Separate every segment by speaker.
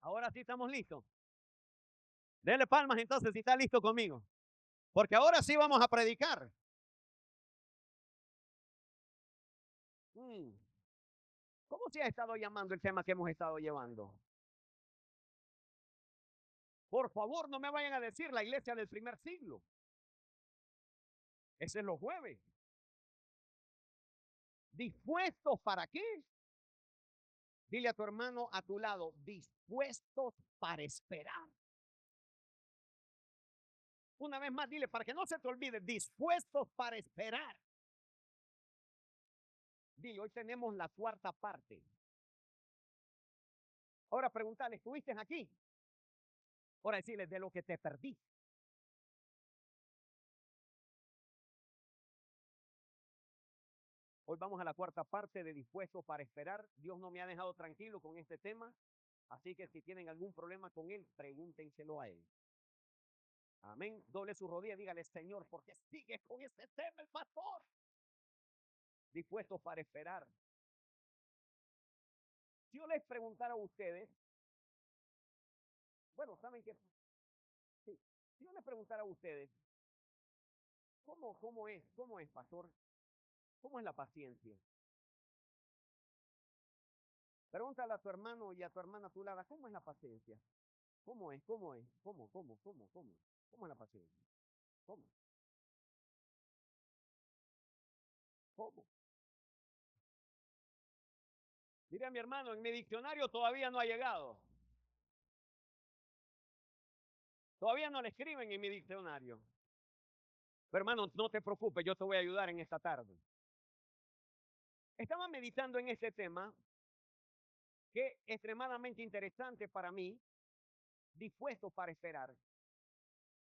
Speaker 1: Ahora sí estamos listos. Dele palmas entonces si está listo conmigo. Porque ahora sí vamos a predicar. Mm. ¿Cómo se ha estado llamando el tema que hemos estado llevando? Por favor, no me vayan a decir la iglesia del primer siglo. Ese es los jueves. ¿Dispuestos para qué? Dile a tu hermano a tu lado, dispuestos para esperar. Una vez más, dile para que no se te olvide, dispuestos para esperar. Dile, hoy tenemos la cuarta parte. Ahora preguntarle, ¿estuviste aquí? Ahora decirle de lo que te perdí. Hoy vamos a la cuarta parte de Dispuestos para Esperar. Dios no me ha dejado tranquilo con este tema, así que si tienen algún problema con él, pregúntenselo a él. Amén. Doble su rodilla, dígale, Señor, porque sigue con este tema el pastor. Dispuestos para esperar. Si yo les preguntara a ustedes, bueno, ¿saben qué? Sí, si yo les preguntara a ustedes, ¿cómo es, pastor? ¿Cómo es la paciencia? Pregúntale a tu hermano y a tu hermana a tu lado, ¿cómo es la paciencia? ¿Cómo es? ¿Cómo es? ¿Cómo? ¿Cómo es la paciencia? ¿Cómo? ¿Cómo? Mire a mi hermano, en mi diccionario todavía no ha llegado. Todavía no le escriben en mi diccionario. Pero hermano, no te preocupes, yo te voy a ayudar en esta tarde. Estaba meditando en este tema que es extremadamente interesante para mí, dispuesto para esperar,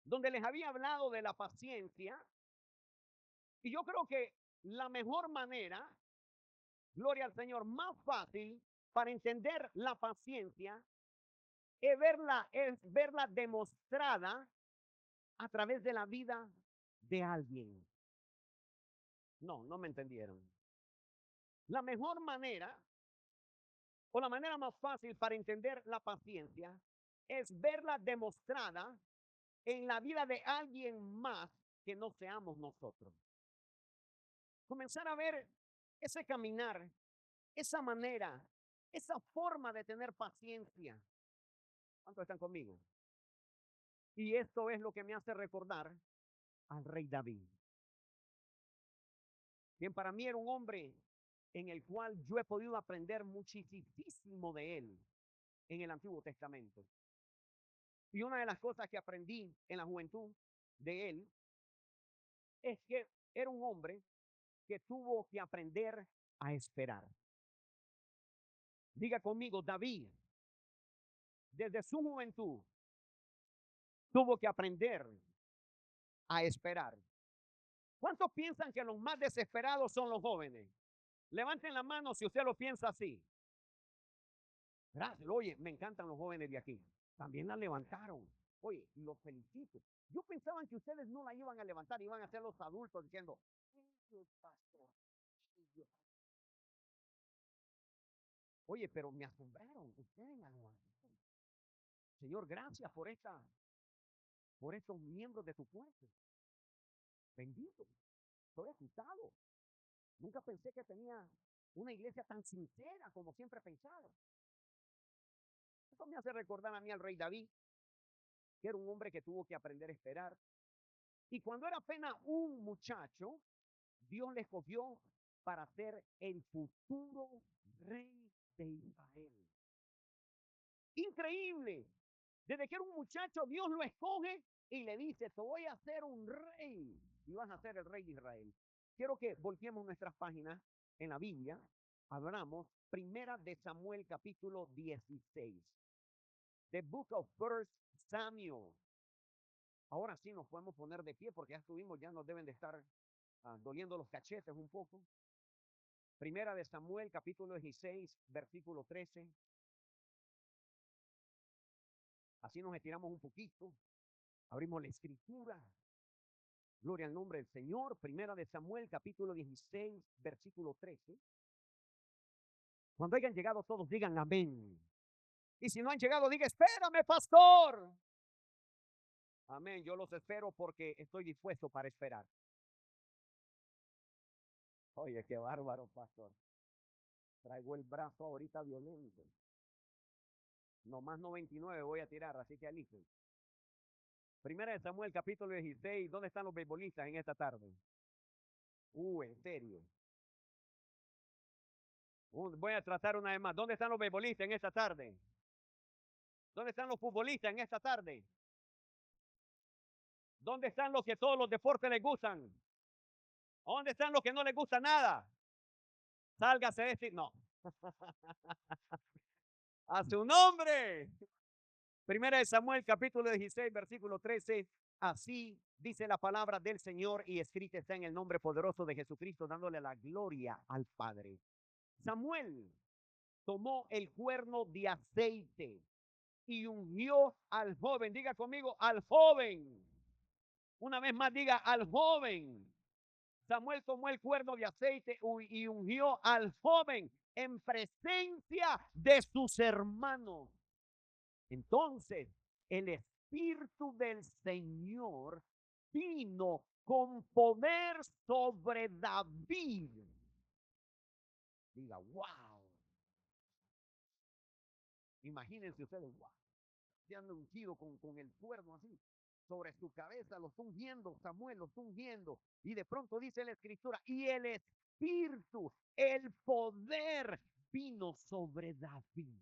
Speaker 1: donde les había hablado de la paciencia. Y yo creo que la mejor manera, gloria al Señor, más fácil para entender la paciencia es verla demostrada a través de la vida de alguien. No me entendieron. La mejor manera o la manera más fácil para entender la paciencia es verla demostrada en la vida de alguien más que no seamos nosotros. Comenzar a ver ese caminar, esa manera, esa forma de tener paciencia. ¿Cuántos están conmigo? Y esto es lo que me hace recordar al rey David, quien para mí era un hombre en el cual yo he podido aprender muchísimo de él en el Antiguo Testamento. Y una de las cosas que aprendí en la juventud de él es que era un hombre que tuvo que aprender a esperar. Diga conmigo, David, desde su juventud, tuvo que aprender a esperar. ¿Cuántos piensan que los más desesperados son los jóvenes? Levanten la mano si usted lo piensa así. Gracias. Oye, me encantan los jóvenes de aquí. También la levantaron. Oye, los felicito. Yo pensaba que ustedes no la iban a levantar, iban a ser los adultos diciendo, pastor. Oye, pero me asombraron. Ustedes la levantaron. Señor, gracias por estos miembros de tu cuerpo. Bendito. Estoy asustado. Nunca pensé que tenía una iglesia tan sincera como siempre pensaba. Esto me hace recordar a mí al rey David, que era un hombre que tuvo que aprender a esperar. Y cuando era apenas un muchacho, Dios le escogió para ser el futuro rey de Israel. Increíble. Desde que era un muchacho, Dios lo escoge y le dice, te voy a hacer un rey y vas a ser el rey de Israel. Quiero que volteemos nuestras páginas en la Biblia. Hablamos Primera de Samuel capítulo 16. The Book of First Samuel. Ahora sí nos podemos poner de pie porque ya estuvimos, ya nos deben de estar doliendo los cachetes un poco. Primera de Samuel capítulo 16, versículo 13. Así nos estiramos un poquito. Abrimos la escritura. Gloria al nombre del Señor. Primera de Samuel, capítulo 16, versículo 13. Cuando hayan llegado todos, digan amén. Y si no han llegado, diga, espérame, pastor. Amén, yo los espero porque estoy dispuesto para esperar. Oye, qué bárbaro, pastor. Traigo el brazo ahorita violento. Nomás 99 voy a tirar, así que alisten. Primera de Samuel, capítulo 16. ¿Dónde están los beisbolistas en esta tarde? En serio. Voy a tratar una vez más. ¿Dónde están los beisbolistas en esta tarde? ¿Dónde están los futbolistas en esta tarde? ¿Dónde están los que todos los deportes les gustan? ¿Dónde están los que no les gusta nada? Sálgase de este. No. A su nombre. Primera de Samuel, capítulo 16, versículo 13. Así dice la palabra del Señor y escrita está en el nombre poderoso de Jesucristo, dándole la gloria al Padre. Samuel tomó el cuerno de aceite y ungió al joven. Diga conmigo, al joven. Una vez más, diga al joven. Samuel tomó el cuerno de aceite y ungió al joven en presencia de sus hermanos. Entonces, el Espíritu del Señor vino con poder sobre David. Diga, wow. Imagínense ustedes, wow. Se han ungido con el cuerno así sobre su cabeza, lo están ungiendo, Samuel lo está ungiendo, y de pronto dice la escritura, y el Espíritu, el poder vino sobre David.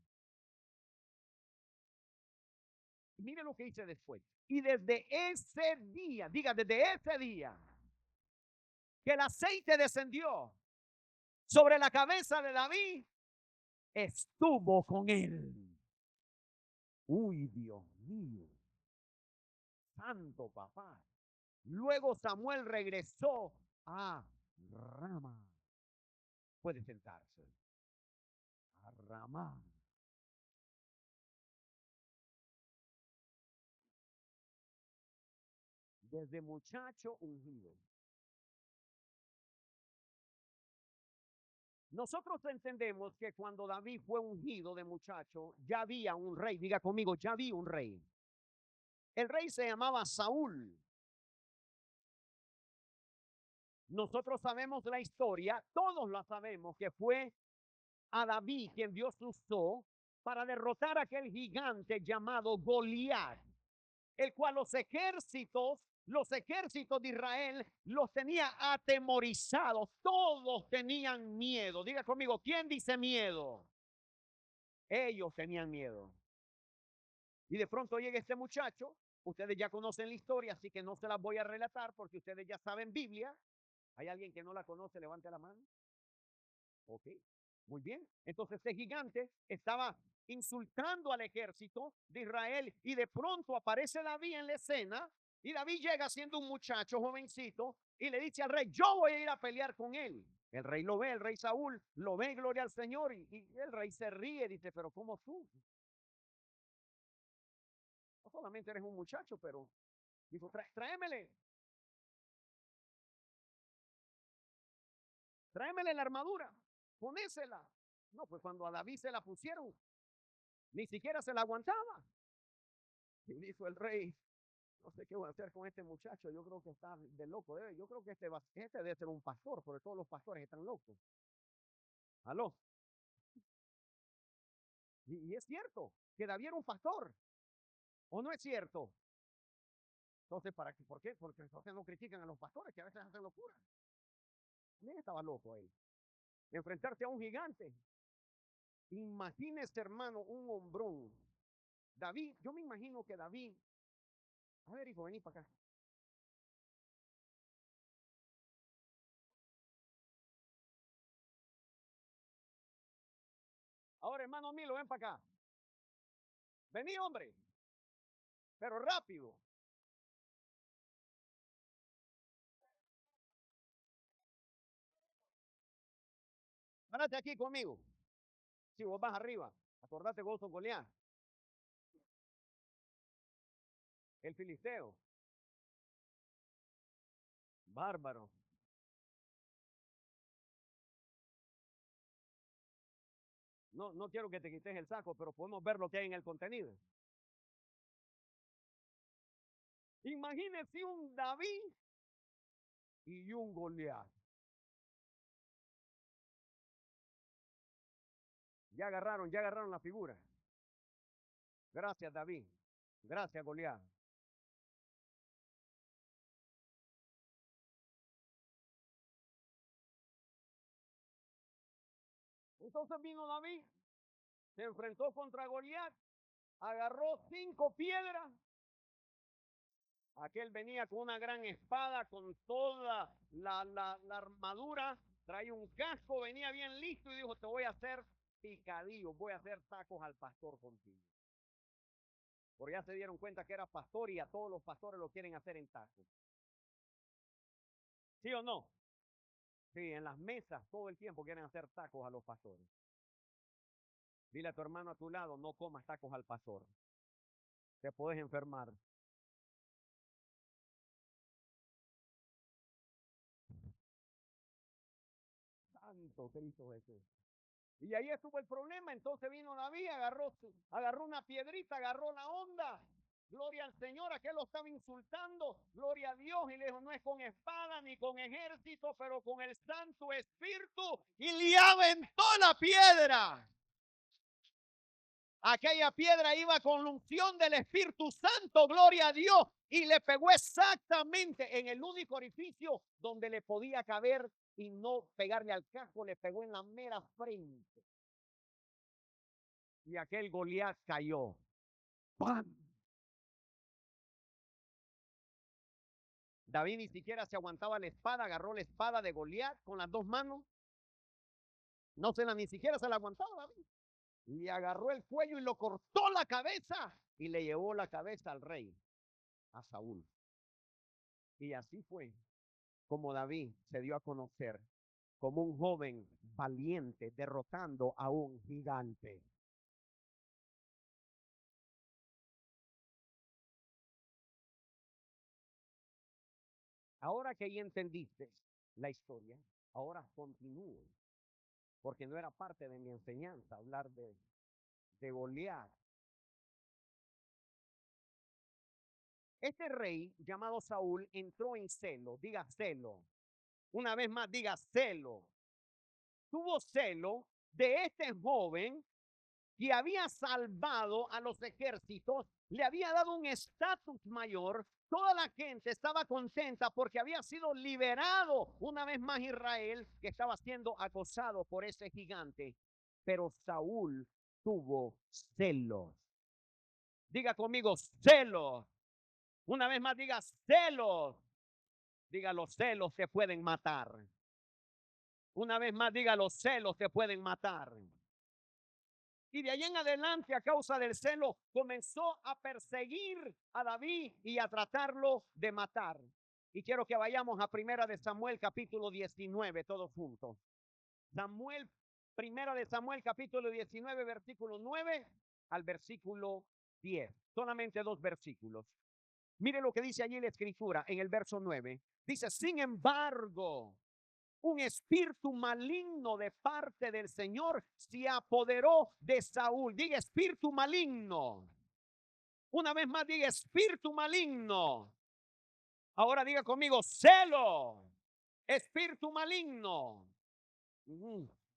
Speaker 1: Mire lo que dice después. Y desde ese día, diga, desde ese día, que el aceite descendió sobre la cabeza de David, estuvo con él. Uy, Dios mío. Santo papá. Luego Samuel regresó a Rama. Puede sentarse. A Rama. Desde muchacho ungido. Nosotros entendemos que cuando David fue ungido de muchacho, ya había un rey. Diga conmigo, ya había un rey. El rey se llamaba Saúl. Nosotros sabemos la historia, todos la sabemos, que fue a David quien Dios usó para derrotar a aquel gigante llamado Goliat, el cual los ejércitos de Israel los tenía atemorizados, todos tenían miedo. Diga conmigo, ¿quién dice miedo? Ellos tenían miedo. Y de pronto llega este muchacho, ustedes ya conocen la historia, así que no se las voy a relatar porque ustedes ya saben Biblia. ¿Hay alguien que no la conoce? Levante la mano. Ok, muy bien. Entonces este gigante estaba insultando al ejército de Israel y de pronto aparece David en la escena y David llega siendo un muchacho jovencito y le dice al rey, yo voy a ir a pelear con él. El rey lo ve, el rey Saúl lo ve, gloria al Señor, y el rey se ríe, dice, pero ¿cómo tú? No solamente eres un muchacho, pero dijo, tráemele la armadura, ponésela. No, pues cuando a David se la pusieron, ni siquiera se la aguantaba. Y dijo el rey, no sé qué voy a hacer con este muchacho, yo creo que está de loco. Yo creo que este debe ser un pastor, porque todos los pastores están locos. ¿Aló? Y es cierto que David era un pastor, ¿o no es cierto? Entonces, ¿por qué? Porque entonces no critican a los pastores que a veces hacen locura. También estaba loco él. Enfrentarse a un gigante. Imagínese, hermano, un hombrón. David, yo me imagino que David, a ver, hijo, vení para acá. Ahora, hermano Milo, ven para acá. Vení, hombre, pero rápido. Párate aquí conmigo. Si vos vas arriba, acordate vos con Goliat, el filisteo. Bárbaro. No quiero que te quites el saco, pero podemos ver lo que hay en el contenido. Imagínese un David y un Goliat. Ya agarraron la figura. Gracias, David. Gracias, Goliat. Entonces vino David, se enfrentó contra Goliat, agarró 5 piedras. Aquel venía con una gran espada, con toda la armadura, traía un casco, venía bien listo y dijo, te voy a hacer picadillo, voy a hacer tacos al pastor contigo. Porque ya se dieron cuenta que era pastor y a todos los pastores lo quieren hacer en tacos. ¿Sí o no? Sí, en las mesas todo el tiempo quieren hacer tacos a los pastores. Dile a tu hermano a tu lado, no comas tacos al pastor. Te puedes enfermar. Santo Cristo Jesús. Y ahí estuvo el problema. Entonces vino David, agarró una piedrita, agarró la onda. Gloria al Señor, aquel lo estaba insultando. Gloria a Dios. Y le dijo, no es con espada ni con ejército, pero con el Santo Espíritu. Y le aventó la piedra. Aquella piedra iba con la unción del Espíritu Santo, gloria a Dios, y le pegó exactamente en el único orificio donde le podía caber y no pegarle al casco, le pegó en la mera frente. Y aquel Goliat cayó. ¡Pam! David ni siquiera se aguantaba la espada, agarró la espada de Goliat con las 2 manos. No se la ni siquiera se la aguantaba David. Le agarró el cuello y lo cortó la cabeza y le llevó la cabeza al rey, a Saúl. Y así fue como David se dio a conocer como un joven valiente derrotando a un gigante. Ahora que ya entendiste la historia, ahora continúo, porque no era parte de mi enseñanza hablar de Goliat. Este rey llamado Saúl entró en celo, diga celo. Una vez más, diga celo. Tuvo celo de este joven que había salvado a los ejércitos, le había dado un estatus mayor. Toda la gente estaba contenta porque había sido liberado una vez más Israel, que estaba siendo acosado por ese gigante. Pero Saúl tuvo celos. Diga conmigo, celos. Una vez más, diga celos. Diga, los celos te pueden matar. Una vez más, diga, los celos te pueden matar. Y de ahí en adelante, a causa del celo, comenzó a perseguir a David y a tratarlo de matar. Y quiero que vayamos a Primera de Samuel, capítulo 19, todos juntos. Primera de Samuel, capítulo 19, versículo 9 al versículo 10. Solamente 2 versículos. Mire lo que dice allí la escritura en el verso 9. Dice, sin embargo, un espíritu maligno de parte del Señor se apoderó de Saúl. Diga espíritu maligno. Una vez más diga espíritu maligno. Ahora diga conmigo celo. Espíritu maligno.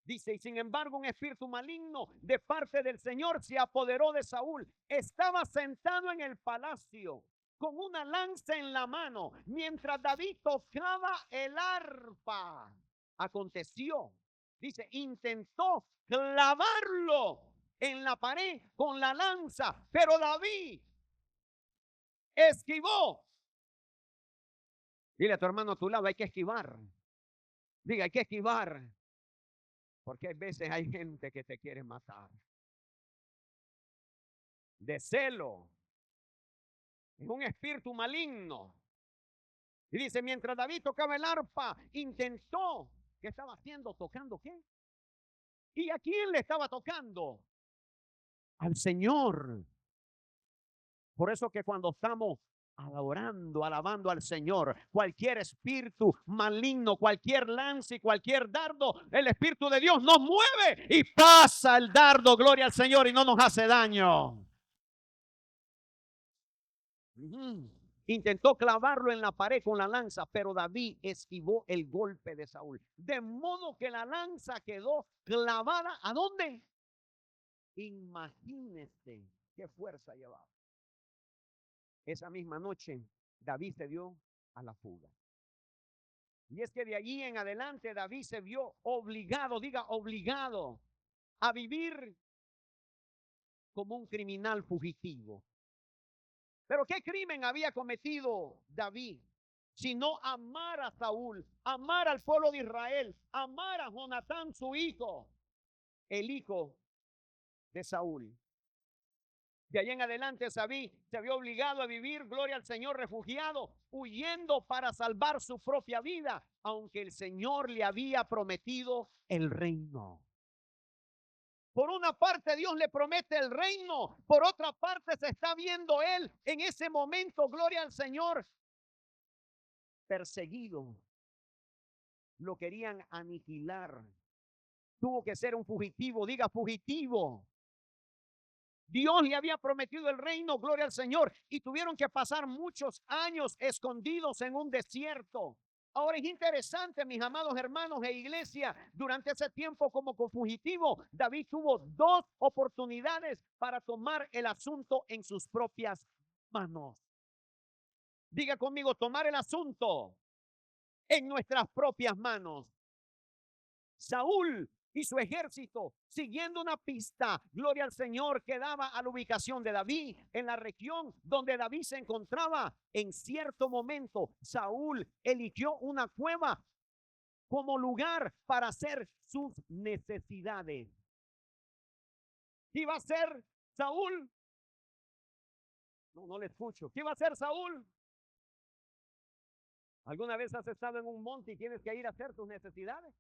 Speaker 1: Dice, y sin embargo un espíritu maligno de parte del Señor se apoderó de Saúl. Estaba sentado en el palacio con una lanza en la mano mientras David tocaba el arpa. Aconteció, dice, intentó clavarlo en la pared con la lanza, pero David esquivó. Dile a tu hermano a tu lado, hay que esquivar. Diga, hay que esquivar. Porque hay veces hay gente que te quiere matar. De celo. Es un espíritu maligno. Y dice, mientras David tocaba el arpa, intentó. ¿Qué estaba haciendo? ¿Tocando qué? ¿Y a quién le estaba tocando? Al Señor. Por eso que cuando estamos adorando, alabando al Señor. Cualquier espíritu maligno, cualquier lance, cualquier dardo, el Espíritu de Dios nos mueve y pasa el dardo, gloria al Señor, y no nos hace daño. Intentó clavarlo en la pared con la lanza, pero David esquivó el golpe de Saúl. De modo que la lanza quedó clavada. ¿A dónde? Imagínese qué fuerza llevaba. Esa misma noche, David se dio a la fuga. Y es que de allí en adelante David se vio obligado, diga obligado, a vivir como un criminal fugitivo. Pero ¿qué crimen había cometido David? Sino amar a Saúl, amar al pueblo de Israel, amar a Jonatán, su hijo, el hijo de Saúl. De allí en adelante David se vio obligado a vivir, gloria al Señor, refugiado, huyendo para salvar su propia vida, aunque el Señor le había prometido el reino. Por una parte Dios le promete el reino, por otra parte se está viendo él en ese momento, gloria al Señor, perseguido. Lo querían aniquilar. Tuvo que ser un fugitivo, diga fugitivo. Dios le había prometido el reino, gloria al Señor, y tuvieron que pasar muchos años escondidos en un desierto. Ahora es interesante, mis amados hermanos e iglesia, durante ese tiempo como fugitivo, David tuvo dos oportunidades para tomar el asunto en sus propias manos. Diga conmigo, tomar el asunto en nuestras propias manos. Saúl y su ejército, siguiendo una pista, gloria al Señor, que daba a la ubicación de David, en la región donde David se encontraba. En cierto momento, Saúl eligió una cueva como lugar para hacer sus necesidades. ¿Qué iba a hacer Saúl? No le escucho. ¿Qué iba a hacer Saúl? ¿Alguna vez has estado en un monte y tienes que ir a hacer tus necesidades?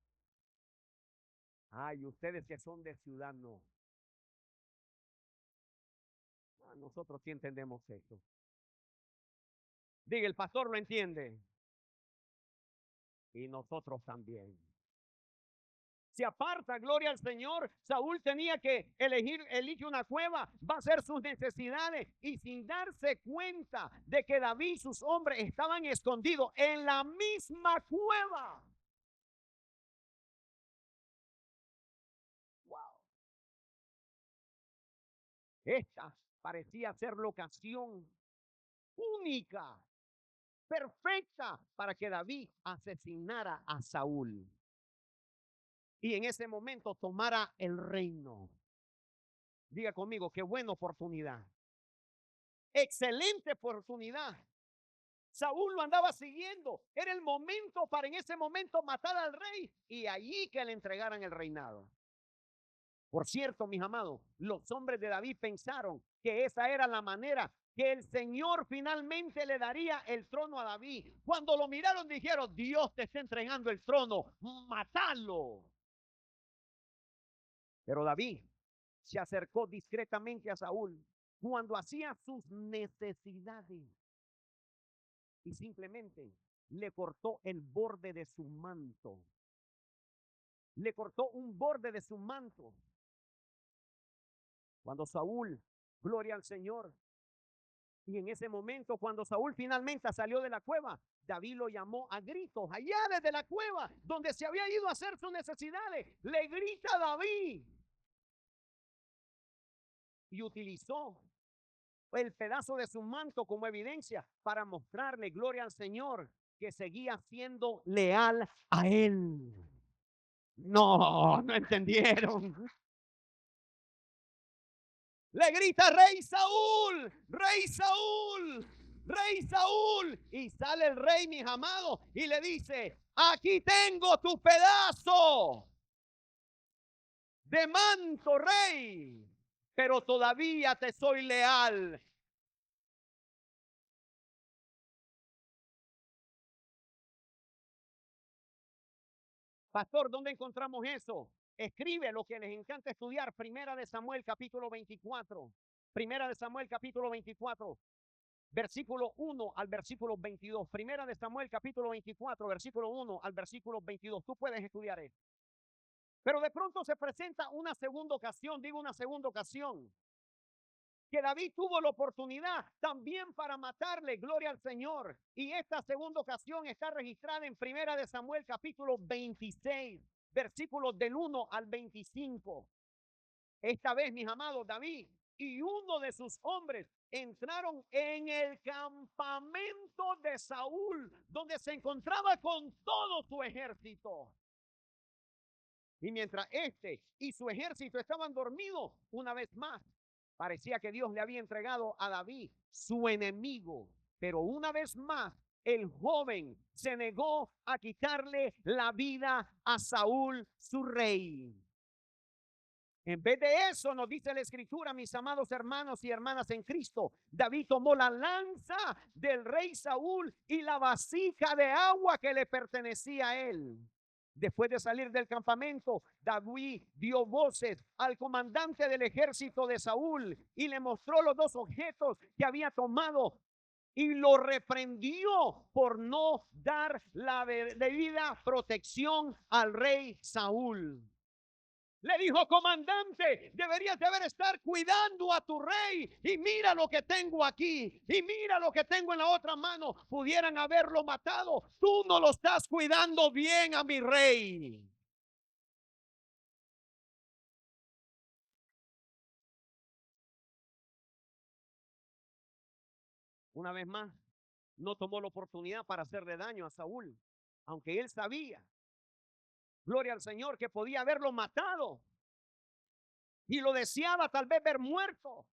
Speaker 1: Ay, ustedes que son de ciudad, no. Nosotros sí entendemos esto. Diga, el pastor lo entiende. Y nosotros también. Se aparta, gloria al Señor. Saúl tenía que elige una cueva, va a hacer sus necesidades y sin darse cuenta de que David y sus hombres estaban escondidos en la misma cueva. Wow. Esta parecía ser la ocasión única, perfecta para que David asesinara a Saúl y en ese momento tomara el reino. Diga conmigo, qué buena oportunidad. Excelente oportunidad. Saúl lo andaba siguiendo. Era el momento para en ese momento matar al rey y allí que le entregaran el reinado. Por cierto, mis amados, los hombres de David pensaron que esa era la manera que el Señor finalmente le daría el trono a David. Cuando lo miraron dijeron, Dios te está entregando el trono, matalo. Pero David se acercó discretamente a Saúl cuando hacía sus necesidades y simplemente le cortó el borde de su manto. Le cortó un borde de su manto. Cuando Saúl, gloria al Señor, y en ese momento cuando Saúl finalmente salió de la cueva, David lo llamó a gritos, allá desde la cueva donde se había ido a hacer sus necesidades, le grita a David y utilizó el pedazo de su manto como evidencia para mostrarle, gloria al Señor, que seguía siendo leal a él. No entendieron. Le grita, rey Saúl, rey Saúl, rey Saúl. Y sale el rey, mis amados, y le dice, aquí tengo tu pedazo de manto, rey, pero todavía te soy leal. Pastor, ¿dónde encontramos eso? Escribe lo que les encanta estudiar. Primera de Samuel, capítulo 24. Primera de Samuel, capítulo 24. versículo 1 al versículo 22. Primera de Samuel, capítulo 24, versículo 1 al versículo 22. Tú puedes estudiar esto. Pero de pronto se presenta una segunda ocasión, digo una segunda ocasión, que David tuvo la oportunidad también para matarle, gloria al Señor. Y esta segunda ocasión está registrada en Primera de Samuel, capítulo 26, versículos del 1 al 25. Esta vez, mis amados, David y uno de sus hombres entraron en el campamento de Saúl, donde se encontraba con todo su ejército. Y mientras este y su ejército estaban dormidos, una vez más, parecía que Dios le había entregado a David, su enemigo. Pero una vez más, el joven se negó a quitarle la vida a Saúl, su rey. En vez de eso, nos dice la Escritura, mis amados hermanos y hermanas en Cristo, David tomó la lanza del rey Saúl y la vasija de agua que le pertenecía a él. Después de salir del campamento, David dio voces al comandante del ejército de Saúl y le mostró los dos objetos que había tomado y lo reprendió por no dar la debida protección al rey Saúl. Le dijo: comandante, deberías de haber estar cuidando a tu rey. Y mira lo que tengo aquí. Y mira lo que tengo en la otra mano. Pudieran haberlo matado. Tú no lo estás cuidando bien a mi rey. Una vez más, no tomó la oportunidad para hacerle daño a Saúl. Aunque él sabía, gloria al Señor, que podía haberlo matado. Y lo deseaba tal vez ver muerto.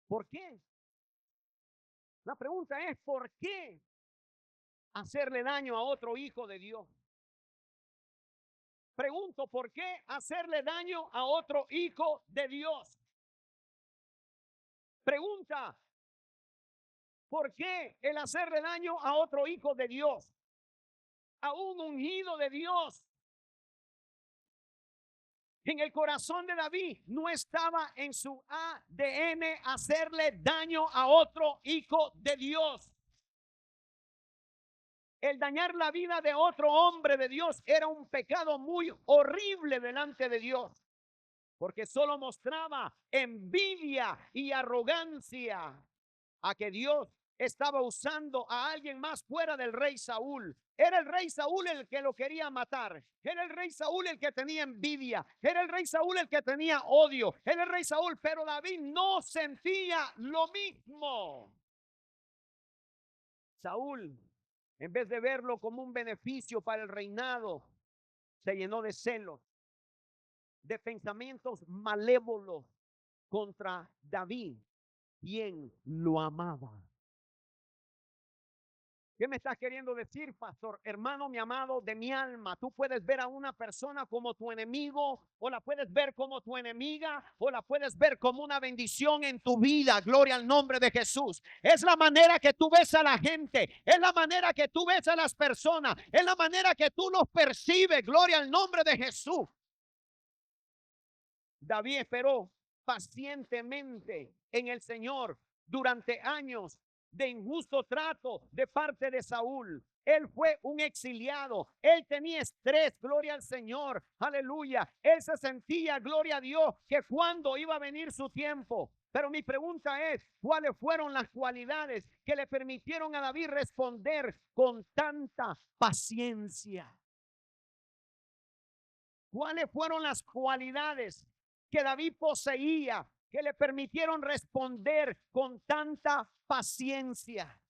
Speaker 1: ¿Por qué? La pregunta es: ¿por qué hacerle daño a otro hijo de Dios? Pregunto, ¿por qué hacerle daño a otro hijo de Dios? Pregunta, ¿por qué el hacerle daño a otro hijo de Dios? A un ungido de Dios. En el corazón de David no estaba en su ADN hacerle daño a otro hijo de Dios. El dañar la vida de otro hombre de Dios era un pecado muy horrible delante de Dios, porque solo mostraba envidia y arrogancia a que Dios estaba usando a alguien más fuera del rey Saúl. Era el rey Saúl el que lo quería matar. Era el rey Saúl el que tenía envidia. Era el rey Saúl el que tenía odio. Era el rey Saúl, pero David no sentía lo mismo. Saúl, en vez de verlo como un beneficio para el reinado, se llenó de celos, de pensamientos malévolos contra David, quien lo amaba. ¿Qué me estás queriendo decir, pastor? Hermano, mi amado, de mi alma, tú puedes ver a una persona como tu enemigo, o la puedes ver como tu enemiga, o la puedes ver como una bendición en tu vida. Gloria al nombre de Jesús. Es la manera que tú ves a la gente, es la manera que tú ves a las personas, es la manera que tú los percibes. Gloria al nombre de Jesús. David esperó pacientemente en el Señor durante años de injusto trato de parte de Saúl. Él fue un exiliado, él tenía estrés, gloria al Señor, aleluya. Él se sentía, gloria a Dios, que cuando iba a venir su tiempo. Pero mi pregunta es: ¿cuáles fueron las cualidades que le permitieron a David responder con tanta paciencia? ¿Cuáles fueron las cualidades que David poseía que le permitieron responder con tanta paciencia?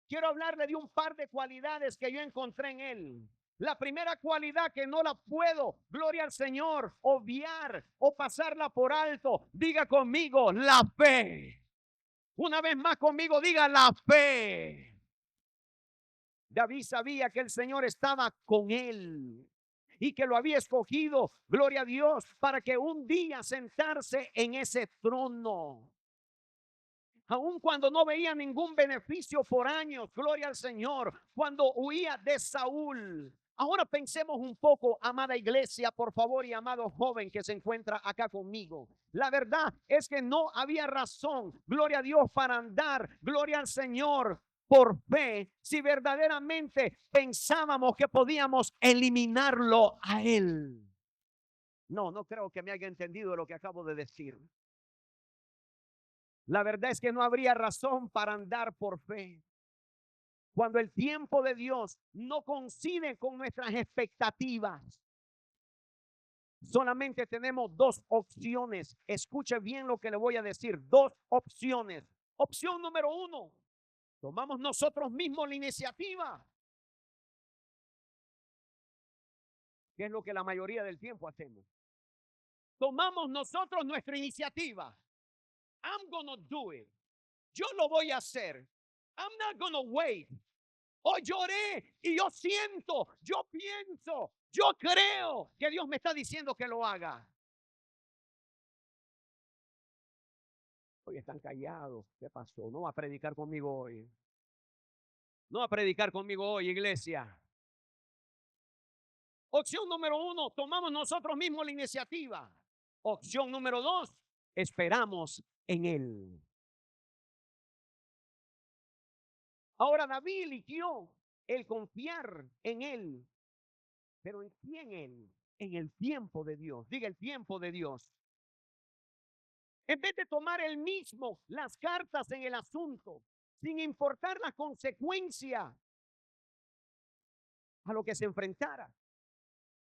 Speaker 1: Quiero hablarle de un par de cualidades que yo encontré en él. La primera cualidad, que no la puedo, gloria al Señor, obviar o pasarla por alto. Diga conmigo: la fe. Una vez más conmigo, diga: la fe. David sabía que el Señor estaba con él y que lo había escogido, gloria a Dios, para que un día sentarse en ese trono. Aun cuando no veía ningún beneficio por años, gloria al Señor, cuando huía de Saúl, Ahora pensemos un poco, amada iglesia, por favor, y amado joven que se encuentra acá conmigo. La verdad es que no había razón, gloria a Dios, para andar, gloria al Señor, por fe, si verdaderamente pensábamos que podíamos eliminarlo a Él. No, no creo que me haya entendido lo que acabo de decir. La verdad es que no habría razón para andar por fe cuando el tiempo de Dios no coincide con nuestras expectativas. Solamente tenemos dos opciones. Escuche bien lo que le voy a decir. Dos opciones. Opción número uno. Tomamos nosotros mismos la iniciativa. Que es lo que la mayoría del tiempo hacemos. Tomamos nosotros nuestra iniciativa. I'm gonna do it. Yo lo voy a hacer. I'm not gonna wait. Hoy lloré y yo siento, yo pienso, yo creo que Dios me está diciendo que lo haga. Hoy están callados. ¿Qué pasó? No va a predicar conmigo hoy. No va a predicar conmigo hoy, iglesia. Opción número uno, tomamos nosotros mismos la iniciativa. Opción número dos, esperamos en Él. Ahora David eligió el confiar en Él. ¿Pero en quién Él? En el tiempo de Dios. Diga el tiempo de Dios. En vez de tomar él mismo las cartas en el asunto, sin importar la consecuencia a lo que se enfrentara.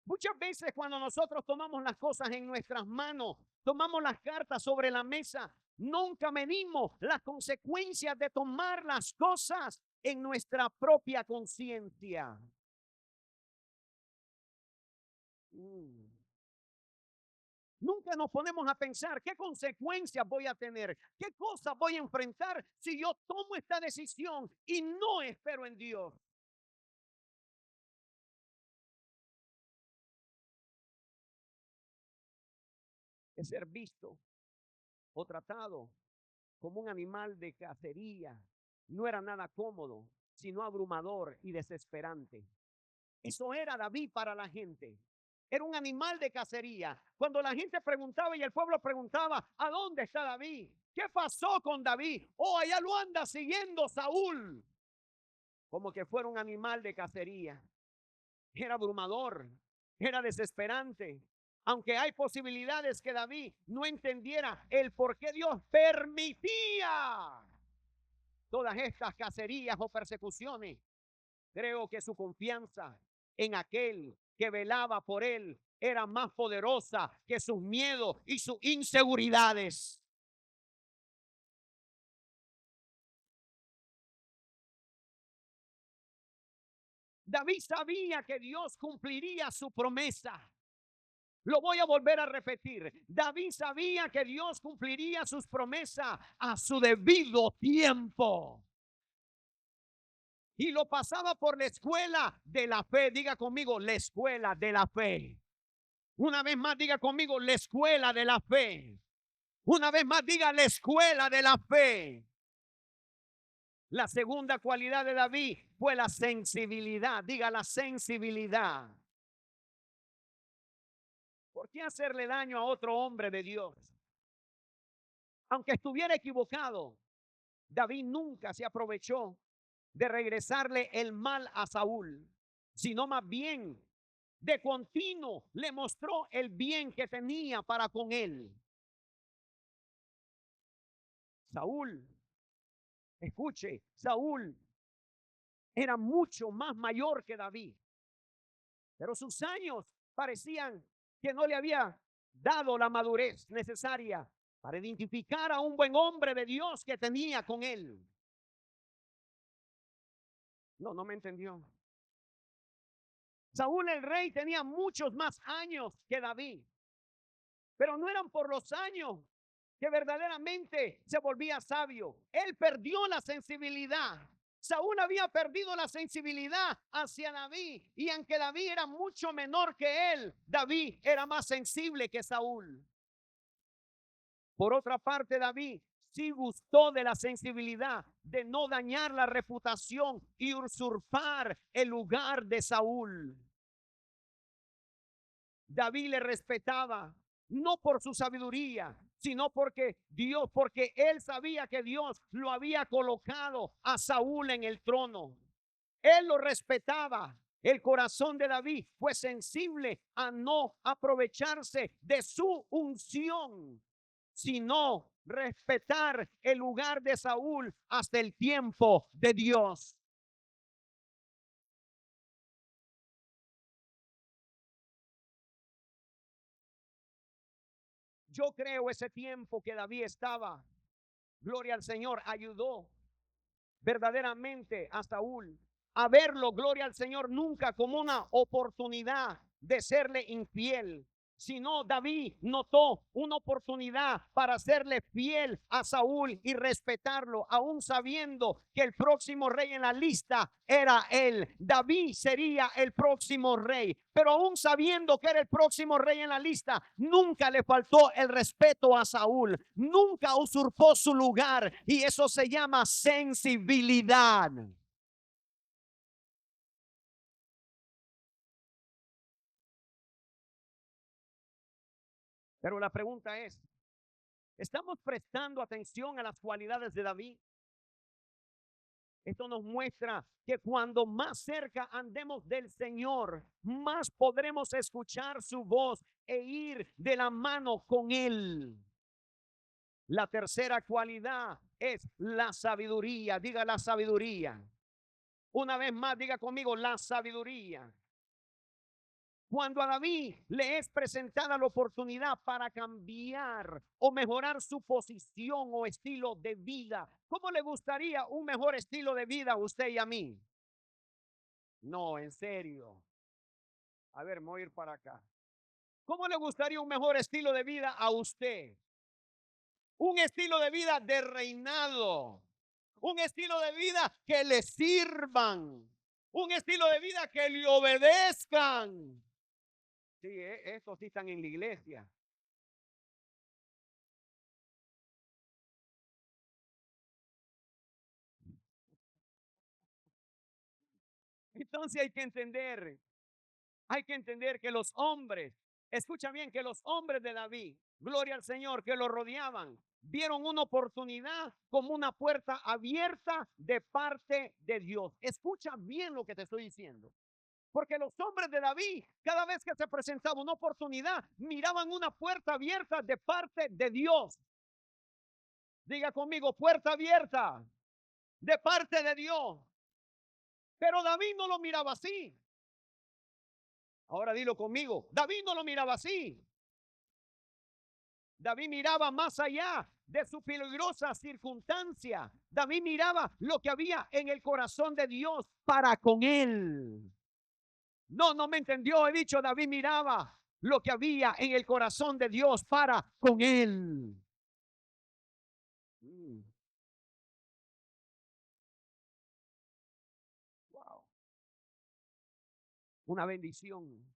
Speaker 1: Muchas veces cuando nosotros tomamos las cosas en nuestras manos, tomamos las cartas sobre la mesa, nunca medimos las consecuencias de tomar las cosas en nuestra propia conciencia. Nunca nos ponemos a pensar qué consecuencias voy a tener, qué cosas voy a enfrentar si yo tomo esta decisión y no espero en Dios. Es ser visto o tratado como un animal de cacería. No era nada cómodo, sino abrumador y desesperante. Eso era David para la gente. Era un animal de cacería. Cuando la gente preguntaba y el pueblo preguntaba, ¿a dónde está David? ¿Qué pasó con David? Oh, allá lo anda siguiendo Saúl. Como que fuera un animal de cacería. Era abrumador, era desesperante. Aunque hay posibilidades que David no entendiera el por qué Dios permitía todas estas cacerías o persecuciones, creo que su confianza en aquel que velaba por él era más poderosa que sus miedos y sus inseguridades. David sabía que Dios cumpliría su promesa. Lo voy a volver a repetir. David sabía que Dios cumpliría sus promesas a su debido tiempo. Y lo pasaba por la escuela de la fe. Diga conmigo, la escuela de la fe. Una vez más, diga conmigo, la escuela de la fe. Una vez más, diga la escuela de la fe. La segunda cualidad de David fue la sensibilidad. Diga la sensibilidad. ¿Por qué hacerle daño a otro hombre de Dios? Aunque estuviera equivocado, David nunca se aprovechó de regresarle el mal a Saúl, sino más bien de continuo le mostró el bien que tenía para con él. Saúl, escuche, Saúl era mucho más mayor que David, pero sus años parecían que no le había dado la madurez necesaria para identificar a un buen hombre de Dios que tenía con él. No me entendió. Saúl el rey tenía muchos más años que David, pero no eran por los años que verdaderamente se volvía sabio. Él perdió la sensibilidad. Saúl había perdido la sensibilidad hacia David, y aunque David era mucho menor que él, David era más sensible que Saúl. Por otra parte, David sí gustó de la sensibilidad de no dañar la reputación y usurpar el lugar de Saúl. David le respetaba, no por su sabiduría, sino porque él sabía que Dios lo había colocado a Saúl en el trono. Él lo respetaba. El corazón de David fue sensible a no aprovecharse de su unción, sino respetar el lugar de Saúl hasta el tiempo de Dios. Yo creo ese tiempo que David estaba, gloria al Señor, ayudó verdaderamente a Saúl a verlo, gloria al Señor, nunca como una oportunidad de serle infiel, sino David notó una oportunidad para serle fiel a Saúl y respetarlo, aún sabiendo que el próximo rey en la lista era él. David sería el próximo rey, pero aún sabiendo que era el próximo rey en la lista, nunca le faltó el respeto a Saúl, nunca usurpó su lugar, y eso se llama sensibilidad. Pero la pregunta es, ¿estamos prestando atención a las cualidades de David? Esto nos muestra que cuando más cerca andemos del Señor, más podremos escuchar su voz e ir de la mano con Él. La tercera cualidad es la sabiduría. Diga la sabiduría. Una vez más, diga conmigo la sabiduría. Cuando a David le es presentada la oportunidad para cambiar o mejorar su posición o estilo de vida, ¿cómo le gustaría un mejor estilo de vida a usted y a mí? No, en serio. A ver, me voy a ir para acá. ¿Cómo le gustaría un mejor estilo de vida a usted? Un estilo de vida de reinado. Un estilo de vida que le sirvan. Un estilo de vida que le obedezcan. Sí, estos sí están en la iglesia. Entonces hay que entender que los hombres, escucha bien, que los hombres de David, gloria al Señor, que lo rodeaban, vieron una oportunidad como una puerta abierta de parte de Dios. Escucha bien lo que te estoy diciendo. Porque los hombres de David, cada vez que se presentaba una oportunidad, miraban una puerta abierta de parte de Dios. Diga conmigo, puerta abierta de parte de Dios. Pero David no lo miraba así. Ahora dilo conmigo, David no lo miraba así. David miraba más allá de su peligrosa circunstancia. David miraba lo que había en el corazón de Dios para con él. No, no me entendió. He dicho, David miraba lo que había en el corazón de Dios para con él. Wow. Una bendición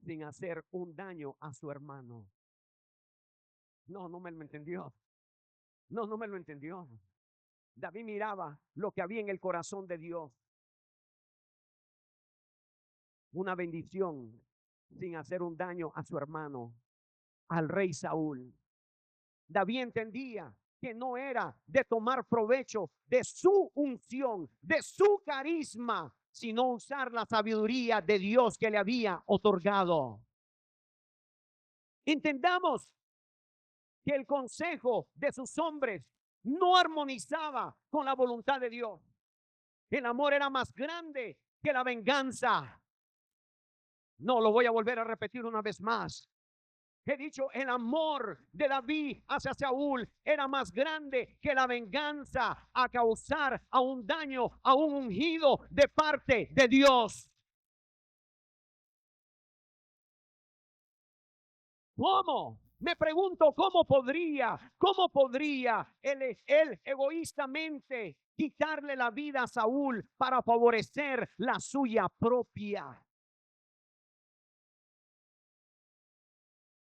Speaker 1: sin hacer un daño a su hermano. No, no me lo entendió. No, no me lo entendió. David miraba lo que había en el corazón de Dios. Una bendición sin hacer un daño a su hermano, al rey Saúl. David entendía que no era de tomar provecho de su unción, de su carisma, sino usar la sabiduría de Dios que le había otorgado. Entendamos que el consejo de sus hombres no armonizaba con la voluntad de Dios. El amor era más grande que la venganza. No, lo voy a volver a repetir una vez más. He dicho, el amor de David hacia Saúl era más grande que la venganza a causar a un daño, a un ungido de parte de Dios. ¿Cómo? Me pregunto, cómo podría él egoístamente quitarle la vida a Saúl para favorecer la suya propia?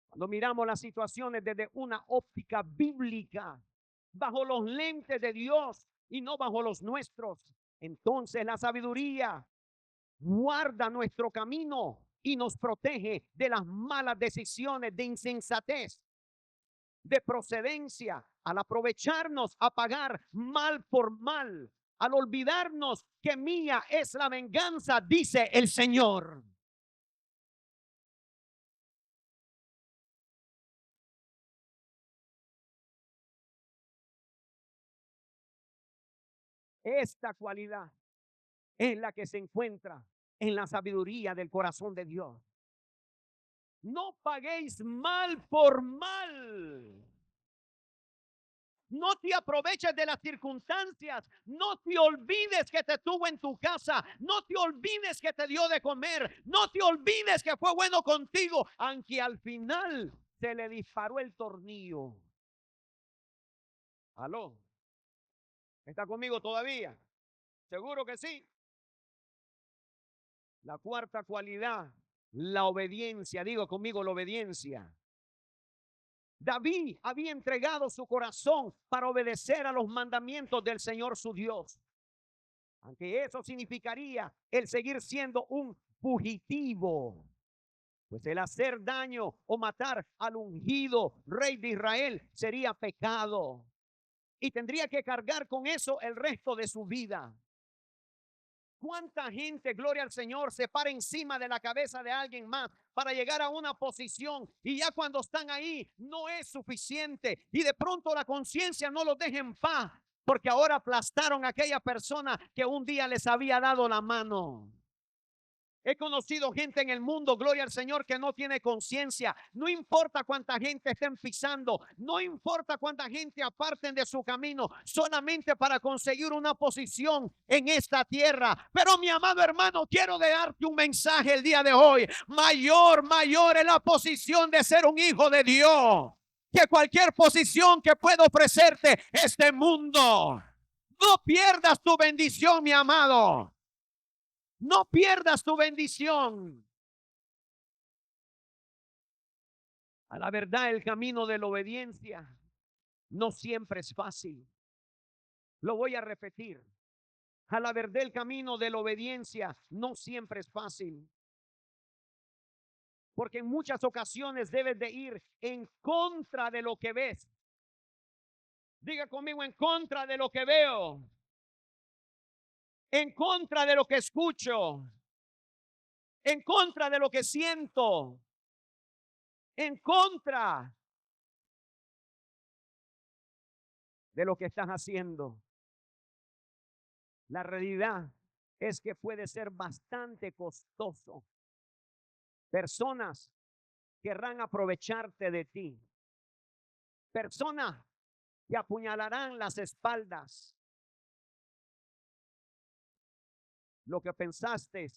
Speaker 1: Cuando miramos las situaciones desde una óptica bíblica, bajo los lentes de Dios y no bajo los nuestros, entonces la sabiduría guarda nuestro camino y nos protege de las malas decisiones, de insensatez, de procedencia, al aprovecharnos a pagar mal por mal, al olvidarnos que mía es la venganza, dice el Señor. Esta cualidad es la que se encuentra en la sabiduría del corazón de Dios. No paguéis mal por mal. No te aproveches de las circunstancias. No te olvides que te tuvo en tu casa. No te olvides que te dio de comer. No te olvides que fue bueno contigo, aunque al final se le disparó el tornillo. ¿Aló? ¿Está conmigo todavía? Seguro que sí. La cuarta cualidad, la obediencia. Digo conmigo, la obediencia. David había entregado su corazón para obedecer a los mandamientos del Señor su Dios. Aunque eso significaría el seguir siendo un fugitivo. Pues el hacer daño o matar al ungido rey de Israel sería pecado. Y tendría que cargar con eso el resto de su vida. ¿Cuánta gente, gloria al Señor, se para encima de la cabeza de alguien más para llegar a una posición y ya cuando están ahí no es suficiente y de pronto la conciencia no los deja en paz porque ahora aplastaron a aquella persona que un día les había dado la mano? He conocido gente en el mundo, gloria al Señor, que no tiene conciencia. No importa cuánta gente estén pisando, no importa cuánta gente aparten de su camino, solamente para conseguir una posición en esta tierra. Pero mi amado hermano, quiero darte un mensaje el día de hoy. Mayor es la posición de ser un hijo de Dios que cualquier posición que pueda ofrecerte este mundo. No pierdas tu bendición, mi amado. No pierdas tu bendición. A la verdad, el camino de la obediencia no siempre es fácil. Lo voy a repetir. A la verdad, el camino de la obediencia no siempre es fácil. Porque en muchas ocasiones debes de ir en contra de lo que ves. Diga conmigo, en contra de lo que veo. En contra de lo que escucho. En contra de lo que siento. En contra de lo que estás haciendo. La realidad es que puede ser bastante costoso. Personas querrán aprovecharte de ti. Personas que apuñalarán las espaldas. Lo que pensaste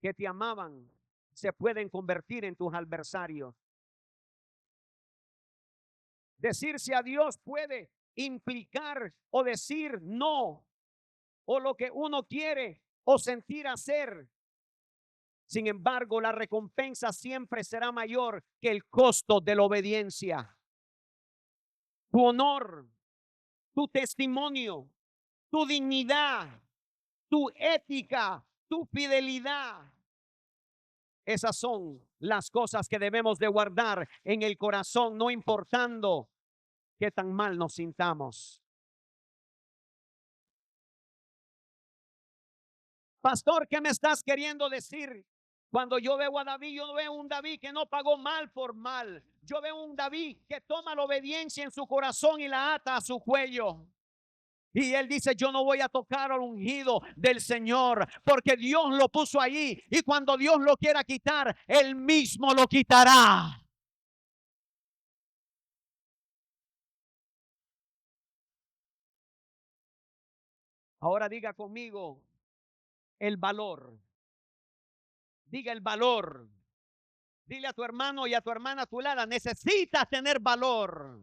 Speaker 1: que te amaban se pueden convertir en tus adversarios. Decirse a Dios puede implicar o decir no, o lo que uno quiere o sentir hacer. Sin embargo, la recompensa siempre será mayor que el costo de la obediencia. Tu honor, tu testimonio, tu dignidad, tu ética, tu fidelidad. Esas son las cosas que debemos de guardar en el corazón, no importando qué tan mal nos sintamos. Pastor, ¿qué me estás queriendo decir? Cuando yo veo a David, yo veo un David que no pagó mal por mal. Yo veo un David que toma la obediencia en su corazón y la ata a su cuello. Y él dice, yo no voy a tocar al ungido del Señor, porque Dios lo puso ahí. Y cuando Dios lo quiera quitar, él mismo lo quitará. Ahora diga conmigo el valor. Diga el valor. Dile a tu hermano y a tu hermana a tu lado, necesitas tener valor.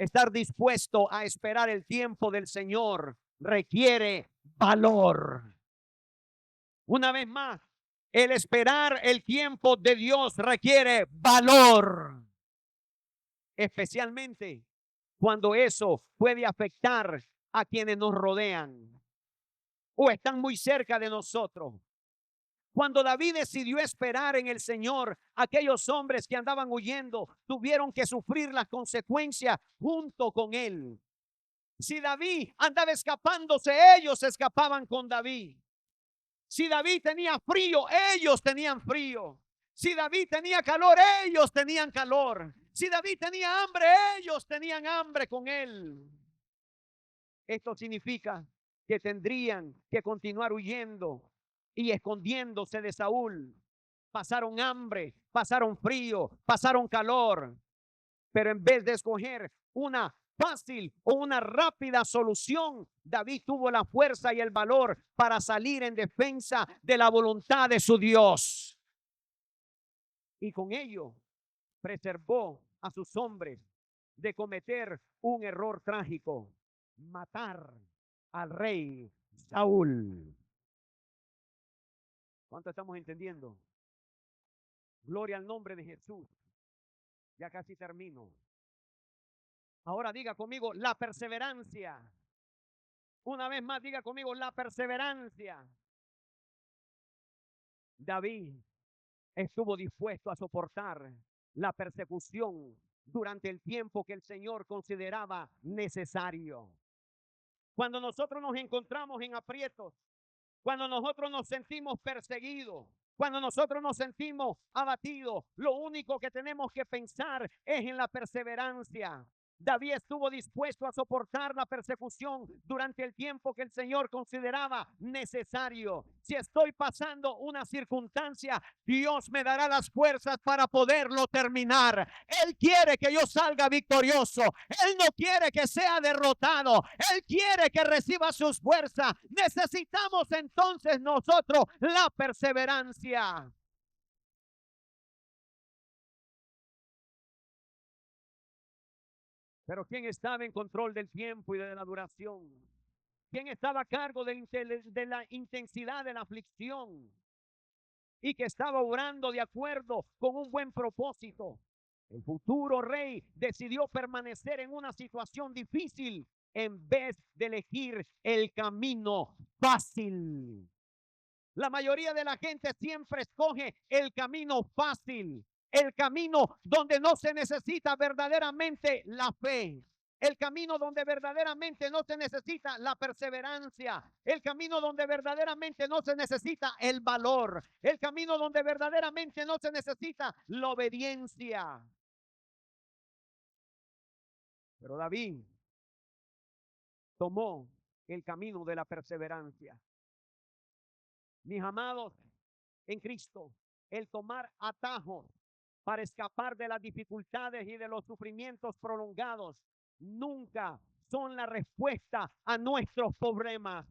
Speaker 1: Estar dispuesto a esperar el tiempo del Señor requiere valor. Una vez más, el esperar el tiempo de Dios requiere valor. Especialmente cuando eso puede afectar a quienes nos rodean o están muy cerca de nosotros. Cuando David decidió esperar en el Señor, aquellos hombres que andaban huyendo tuvieron que sufrir las consecuencias junto con él. Si David andaba escapándose, ellos escapaban con David. Si David tenía frío, ellos tenían frío. Si David tenía calor, ellos tenían calor. Si David tenía hambre, ellos tenían hambre con él. Esto significa que tendrían que continuar huyendo y escondiéndose de Saúl. Pasaron hambre, pasaron frío, pasaron calor, pero en vez de escoger una fácil o una rápida solución, David tuvo la fuerza y el valor para salir en defensa de la voluntad de su Dios. Y con ello preservó a sus hombres de cometer un error trágico: matar al rey Saúl. ¿Cuánto estamos entendiendo? Gloria al nombre de Jesús. Ya casi termino. Ahora diga conmigo la perseverancia. Una vez más diga conmigo la perseverancia. David estuvo dispuesto a soportar la persecución durante el tiempo que el Señor consideraba necesario. Cuando nosotros nos encontramos en aprietos, cuando nosotros nos sentimos perseguidos, cuando nosotros nos sentimos abatidos, lo único que tenemos que pensar es en la perseverancia. David estuvo dispuesto a soportar la persecución durante el tiempo que el Señor consideraba necesario. Si estoy pasando una circunstancia, Dios me dará las fuerzas para poderlo terminar. Él quiere que yo salga victorioso. Él no quiere que sea derrotado. Él quiere que reciba sus fuerzas. Necesitamos entonces nosotros la perseverancia. Pero ¿quién estaba en control del tiempo y de la duración? ¿Quién estaba a cargo de la intensidad de la aflicción? Y que estaba obrando de acuerdo con un buen propósito. El futuro rey decidió permanecer en una situación difícil en vez de elegir el camino fácil. La mayoría de la gente siempre escoge el camino fácil, el camino donde no se necesita verdaderamente la fe, el camino donde verdaderamente no se necesita la perseverancia, el camino donde verdaderamente no se necesita el valor, el camino donde verdaderamente no se necesita la obediencia. Pero David tomó el camino de la perseverancia. Mis amados en Cristo, el tomar atajos para escapar de las dificultades y de los sufrimientos prolongados nunca son la respuesta a nuestros problemas.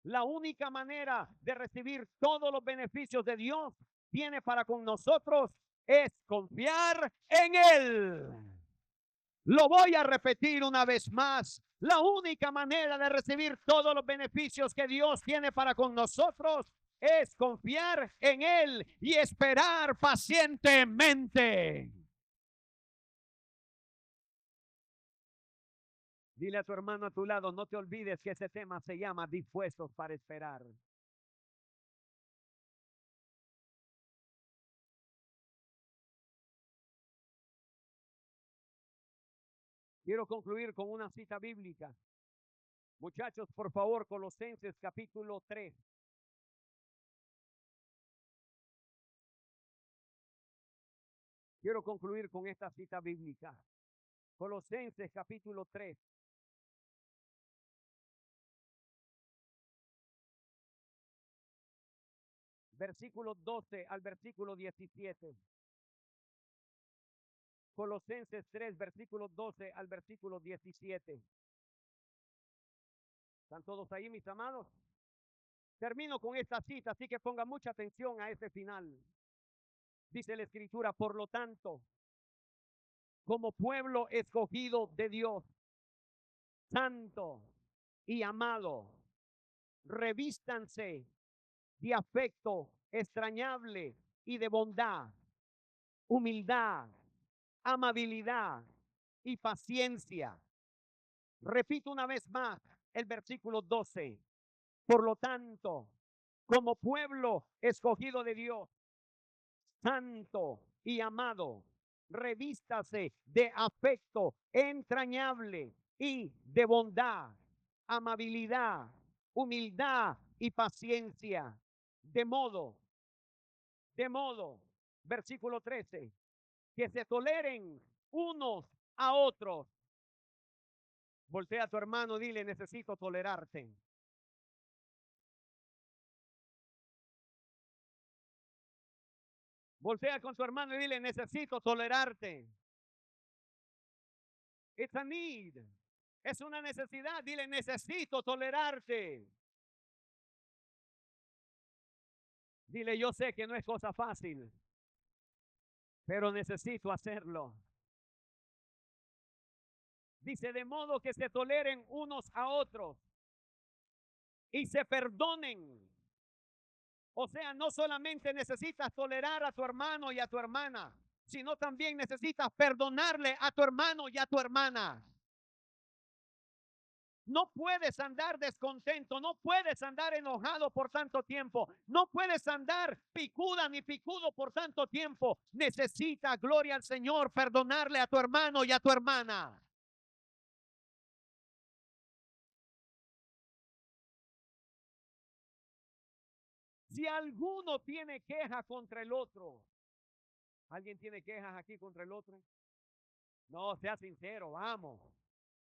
Speaker 1: La única manera de recibir todos los beneficios de Dios tiene para con nosotros es confiar en Él. Lo voy a repetir una vez más. La única manera de recibir todos los beneficios que Dios tiene para con nosotros es confiar en Él y esperar pacientemente. Dile a tu hermano a tu lado, no te olvides que ese tema se llama dispuestos para esperar. Quiero concluir con una cita bíblica. Muchachos, por favor, Colosenses capítulo 3. Quiero concluir con esta cita bíblica. Colosenses capítulo 3. Versículo 12 al versículo 17. Colosenses 3, versículo 12 al versículo 17. ¿Están todos ahí, mis amados? Termino con esta cita, así que ponga mucha atención a este final. Dice la Escritura, por lo tanto, como pueblo escogido de Dios, santo y amado, revístanse de afecto extrañable y de bondad, humildad, amabilidad y paciencia. Repito una vez más el versículo 12. Por lo tanto, como pueblo escogido de Dios, santo y amado, revístase de afecto entrañable y de bondad, amabilidad, humildad y paciencia, de modo, versículo 13, que se toleren unos a otros. Voltea a tu hermano, dile, necesito tolerarte. Voltea con tu hermano y dile, necesito tolerarte. It's a need. Es una necesidad. Dile, necesito tolerarte. Dile, yo sé que no es cosa fácil, pero necesito hacerlo. Dice, de modo que se toleren unos a otros y se perdonen. O sea, no solamente necesitas tolerar a tu hermano y a tu hermana, sino también necesitas perdonarle a tu hermano y a tu hermana. No puedes andar descontento, no puedes andar enojado por tanto tiempo, no puedes andar picuda ni picudo por tanto tiempo. Necesita, gloria al Señor, perdonarle a tu hermano y a tu hermana. Si alguno tiene queja contra el otro, ¿alguien tiene quejas aquí contra el otro? No, sea sincero, vamos.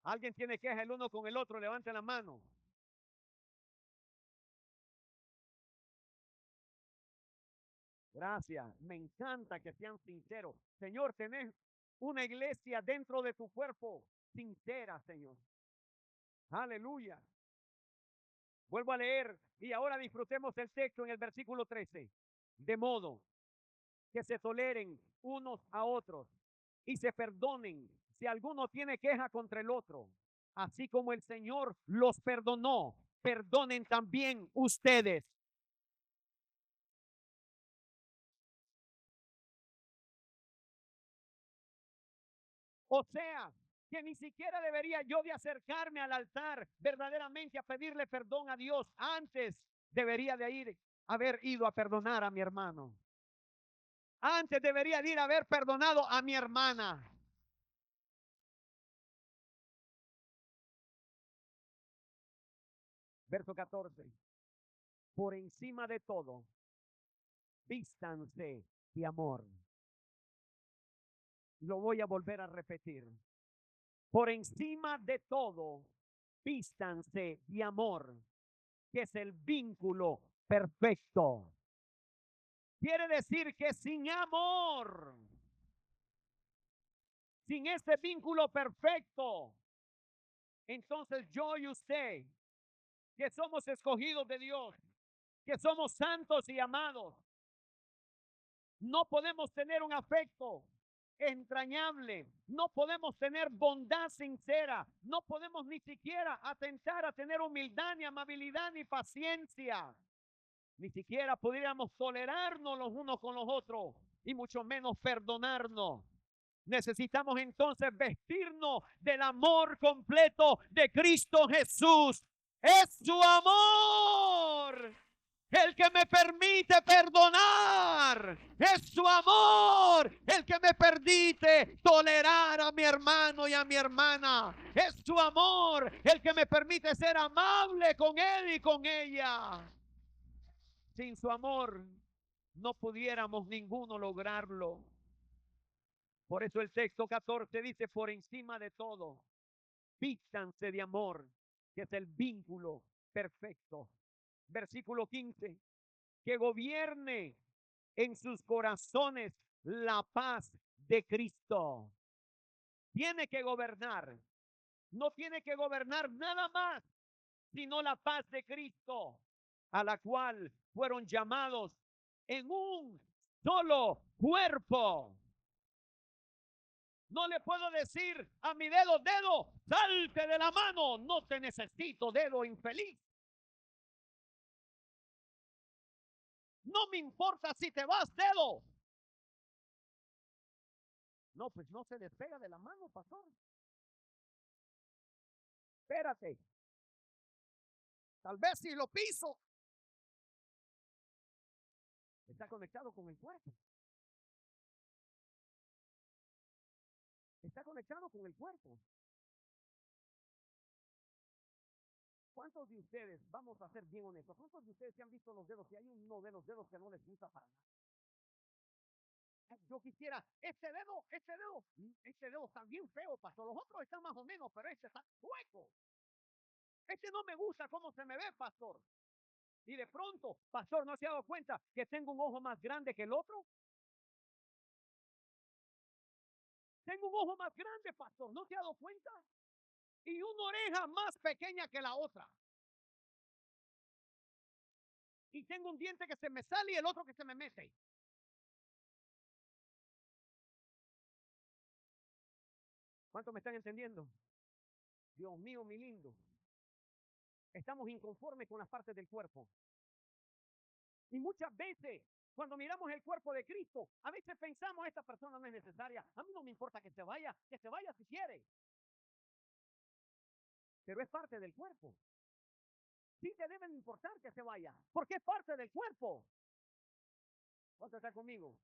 Speaker 1: ¿Alguien tiene queja el uno con el otro? Levante la mano. Gracias. Me encanta que sean sinceros. Señor, tenés una iglesia dentro de tu cuerpo sincera, Señor. Aleluya. Vuelvo a leer y ahora disfrutemos el texto en el versículo 13. De modo que se toleren unos a otros y se perdonen si alguno tiene queja contra el otro. Así como el Señor los perdonó, perdonen también ustedes. O sea, que ni siquiera debería yo de acercarme al altar verdaderamente a pedirle perdón a Dios. Antes debería de haber ido a perdonar a mi hermano. Antes debería de ir a haber perdonado a mi hermana. Verso 14. Por encima de todo, vístanse de amor. Lo voy a volver a repetir. Por encima de todo, vístanse de amor, que es el vínculo perfecto. Quiere decir que sin amor, sin ese vínculo perfecto, entonces yo y usted, que somos escogidos de Dios, que somos santos y amados, no podemos tener un afecto entrañable, no podemos tener bondad sincera, no podemos ni siquiera atentar a tener humildad, ni amabilidad, ni paciencia. Ni siquiera pudiéramos tolerarnos los unos con los otros y mucho menos perdonarnos. Necesitamos entonces vestirnos del amor completo de Cristo Jesús. Es su amor el que me permite perdonar. Es su amor el que me permite tolerar a mi hermano y a mi hermana. Es su amor el que me permite ser amable con él y con ella. Sin su amor no pudiéramos ninguno lograrlo. Por eso el texto 14 dice, por encima de todo, vístanse de amor, que es el vínculo perfecto. Versículo 15, que gobierne en sus corazones la paz de Cristo. Tiene que gobernar. No tiene que gobernar nada más, sino la paz de Cristo, a la cual fueron llamados en un solo cuerpo. No le puedo decir a mi dedo, salte de la mano, no te necesito, dedo infeliz. No me importa si te vas, dedo. No, pues no se despega de la mano, pastor. Espérate. Tal vez si lo piso, Está conectado con el cuerpo. Está conectado con el cuerpo. ¿Cuántos de ustedes, vamos a ser bien honestos, cuántos de ustedes se han visto los dedos, que hay uno de los dedos que no les gusta para nada? Yo quisiera, ese dedo está bien feo, pastor. Los otros están más o menos, pero ese está hueco. Ese no me gusta cómo se me ve, pastor. Y de pronto, pastor, ¿no se ha dado cuenta que tengo un ojo más grande que el otro? Tengo un ojo más grande, pastor, ¿no se ha dado cuenta? Y una oreja más pequeña que la otra. Y tengo un diente que se me sale y el otro que se me mete. ¿Cuántos me están entendiendo? Dios mío, mi lindo. Estamos inconformes con las partes del cuerpo. Y muchas veces, cuando miramos el cuerpo de Cristo, a veces pensamos, esta persona no es necesaria. A mí no me importa que se vaya si quiere. Pero es parte del cuerpo. Sí te deben importar que se vaya, porque es parte del cuerpo. ¿Cuántos están conmigo?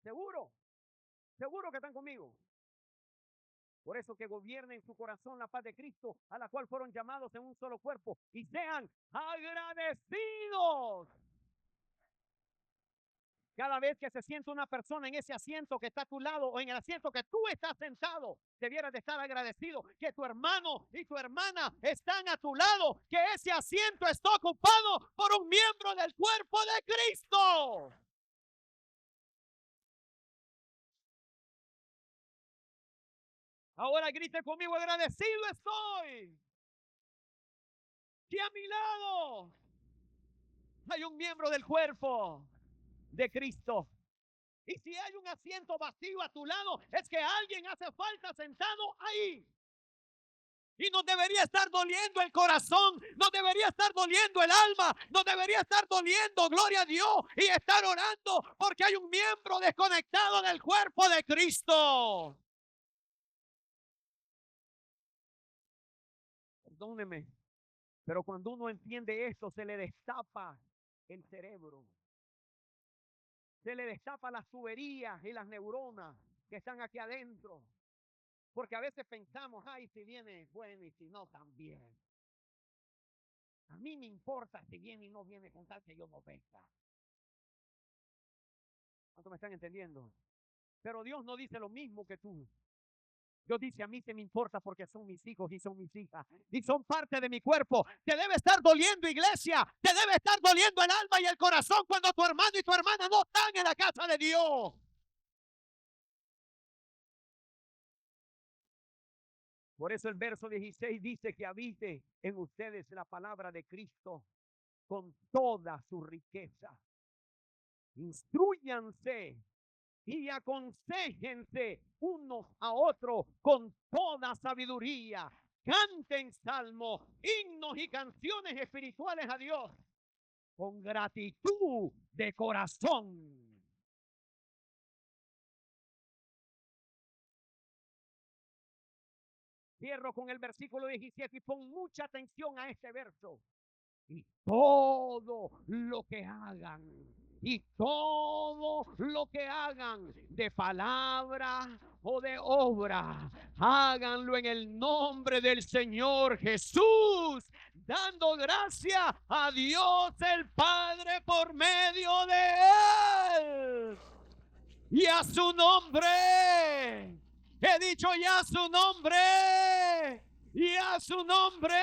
Speaker 1: ¿Seguro? ¿Seguro que están conmigo? Por eso que gobierne en su corazón la paz de Cristo, a la cual fueron llamados en un solo cuerpo, y sean agradecidos. Cada vez que se sienta una persona en ese asiento que está a tu lado o en el asiento que tú estás sentado, debieras de estar agradecido que tu hermano y tu hermana están a tu lado, que ese asiento está ocupado por un miembro del cuerpo de Cristo. Ahora grite conmigo, agradecido estoy. Que a mi lado hay un miembro del cuerpo de Cristo. Y si hay un asiento vacío a tu lado, es que alguien hace falta sentado ahí. Y nos debería estar doliendo el corazón, nos debería estar doliendo el alma, nos debería estar doliendo, gloria a Dios, y estar orando porque hay un miembro desconectado del cuerpo de Cristo. Perdóneme, pero cuando uno entiende esto, se le destapa el cerebro. Se le destapa las tuberías y las neuronas que están aquí adentro. Porque a veces pensamos, ay, si viene, bueno, y si no, también. A mí me importa si viene y no viene con tal que yo no venga. ¿Cuánto me están entendiendo? Pero Dios no dice lo mismo que tú. Dios dice, a mí se me importa porque son mis hijos y son mis hijas y son parte de mi cuerpo. Te debe estar doliendo, iglesia. Te debe estar doliendo el alma y el corazón cuando tu hermano y tu hermana no están en la casa de Dios. Por eso el verso 16 dice que habite en ustedes la palabra de Cristo con toda su riqueza. Instruyanse y aconséjense unos a otros con toda sabiduría. Canten salmos, himnos y canciones espirituales a Dios con gratitud de corazón. Cierro con el versículo 17 y pon mucha atención a este verso. Y todo lo que hagan, y todo lo que hagan de palabra o de obra, háganlo en el nombre del Señor Jesús, dando gracias a Dios el Padre por medio de Él. Y a su nombre, he dicho ya a su nombre, y a su nombre.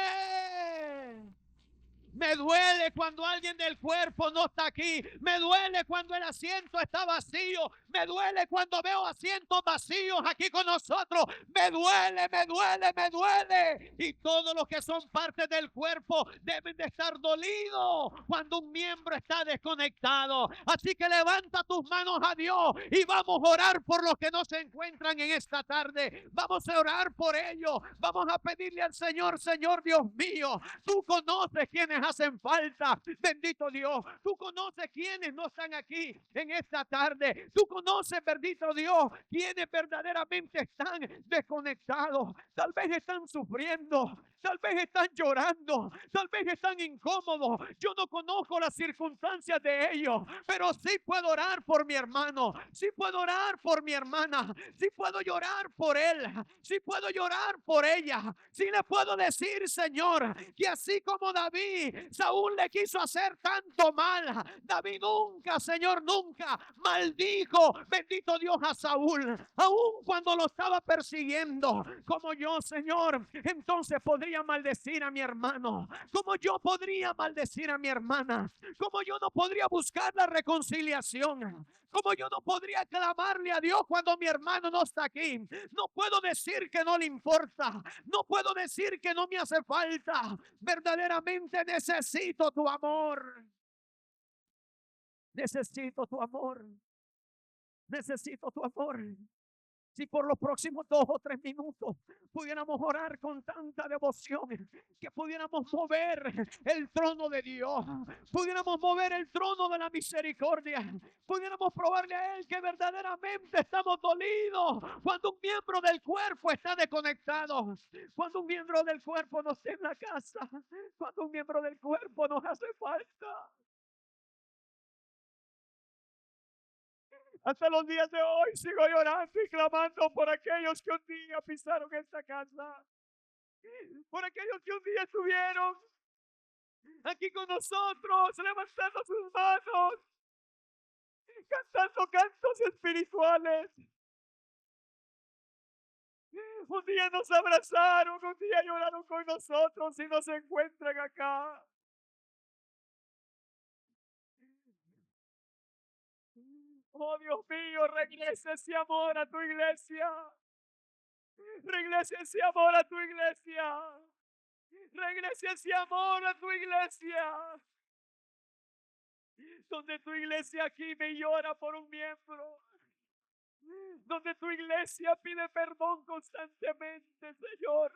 Speaker 1: Me duele cuando alguien del cuerpo no está aquí. Me duele cuando el asiento está vacío. Me duele cuando veo asientos vacíos aquí con nosotros. Me duele, me duele, me duele. Y todos los que son parte del cuerpo deben de estar dolidos cuando un miembro está desconectado. Así que levanta tus manos a Dios y vamos a orar por los que no se encuentran en esta tarde. Vamos a orar por ellos. Vamos a pedirle al Señor, Señor Dios mío, tú conoces quienes hacen falta. Bendito Dios, tú conoces quienes no están aquí en esta tarde. Tú conoces, bendito Dios, quienes verdaderamente están desconectados. Tal vez están sufriendo, Tal vez están llorando, tal vez están incómodos. Yo no conozco las circunstancias de ellos, pero sí puedo orar por mi hermano, sí puedo orar por mi hermana, sí puedo llorar por él, sí puedo llorar por ella, sí le puedo decir, Señor, que así como David, Saúl le quiso hacer tanto mal, David nunca, Señor, nunca maldijo, bendito Dios, a Saúl, aun cuando lo estaba persiguiendo. Como yo, Señor, entonces podría maldecir a mi hermano, como yo podría maldecir a mi hermana, como yo no podría buscar la reconciliación, como yo no podría clamarle a Dios cuando mi hermano no está aquí. No puedo decir que no le importa, no puedo decir que no me hace falta. Verdaderamente necesito tu amor, necesito tu amor, necesito tu amor. Si por los próximos 2 o 3 minutos pudiéramos orar con tanta devoción, que pudiéramos mover el trono de Dios, pudiéramos mover el trono de la misericordia, pudiéramos probarle a Él que verdaderamente estamos dolidos cuando un miembro del cuerpo está desconectado, cuando un miembro del cuerpo no está en la casa, cuando un miembro del cuerpo nos hace falta. Hasta los días de hoy sigo llorando y clamando por aquellos que un día pisaron esta casa, por aquellos que un día estuvieron aquí con nosotros, levantando sus manos, cantando cantos espirituales. Un día nos abrazaron, un día lloraron con nosotros y nos encuentran acá. Oh Dios mío, regresa ese amor a tu iglesia. Regresa ese amor a tu iglesia. Regresa ese amor a tu iglesia. Donde tu iglesia gime y llora por un miembro. Donde tu iglesia pide perdón constantemente, Señor.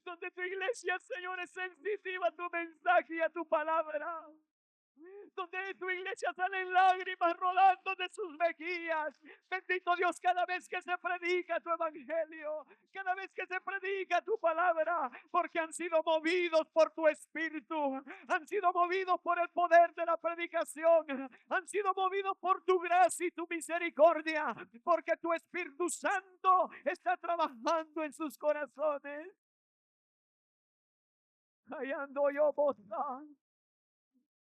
Speaker 1: Donde tu iglesia, Señor, es sensitiva a tu mensaje y a tu palabra. Donde de tu iglesia salen lágrimas rodando de sus mejillas. Bendito Dios, cada vez que se predica tu evangelio, cada vez que se predica tu palabra, porque han sido movidos por tu espíritu, han sido movidos por el poder de la predicación, han sido movidos por tu gracia y tu misericordia, porque tu Espíritu Santo está trabajando en sus corazones. Hallando yo voz.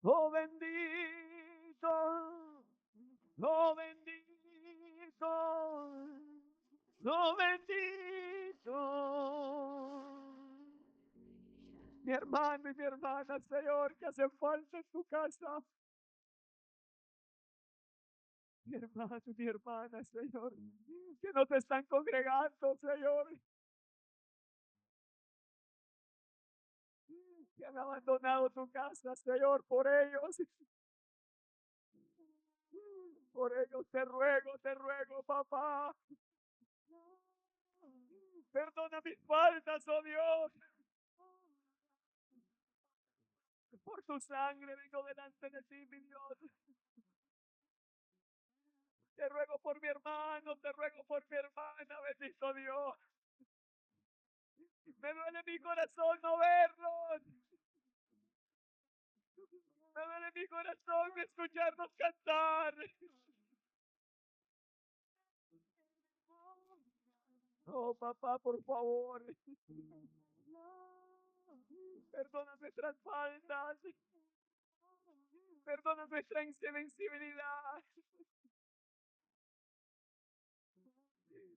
Speaker 1: Oh bendito, oh bendito, oh bendito. Mi hermano y mi hermana, Señor, que hacen falta en tu casa. Mi hermano y mi hermana, Señor, que no te están congregando, Señor, que han abandonado tu casa, Señor, por ellos. Por ellos te ruego, papá. Perdona mis faltas, oh Dios. Por tu sangre vengo delante de ti, mi Dios. Te ruego por mi hermano, te ruego por mi hermana, bendito Dios. Me duele mi corazón no verlos. Me duele mi corazón escucharnos cantar. Oh, papá, por favor. Perdona nuestras faltas. Perdona nuestra insensibilidad.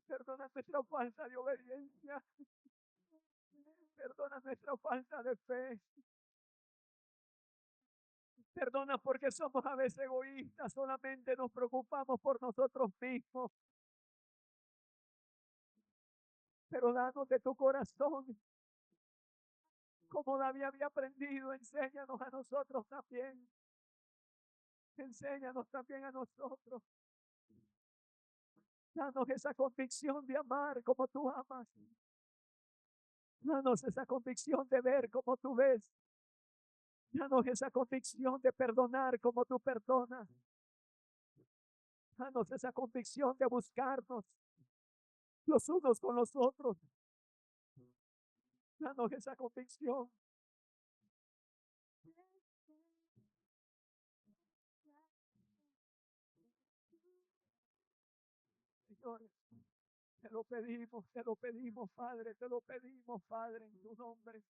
Speaker 1: Perdona nuestra falta de obediencia. Perdona nuestra falta de fe. Perdona porque somos a veces egoístas, solamente nos preocupamos por nosotros mismos. Pero danos de tu corazón, como David había aprendido, enséñanos a nosotros también. Enséñanos también a nosotros. Danos esa convicción de amar como tú amas. Danos esa convicción de ver como tú ves. Danos esa convicción de perdonar como tú perdonas. Danos esa convicción de buscarnos los unos con los otros.
Speaker 2: Danos esa convicción. Señores, te lo pedimos, Padre, te lo pedimos, Padre, en tu nombre.